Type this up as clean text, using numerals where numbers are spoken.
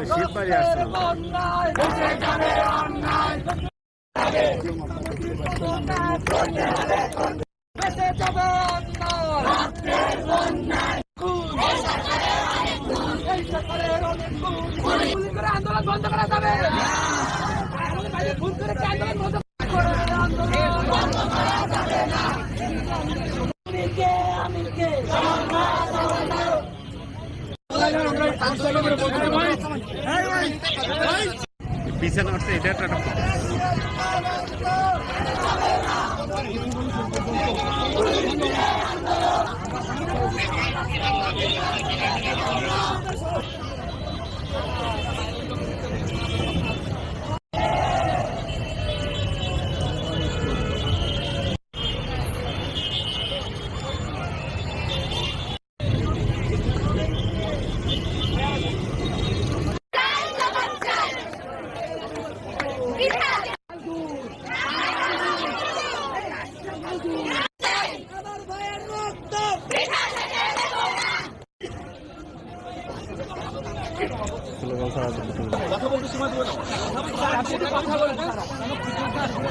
শিববাড়ি আসছে আন্দোলন বন্ধ করা যাবে আন্দোলন বন্ধ পিছনে উঠছে এটা একটা কথা বলতে সময় দেবো না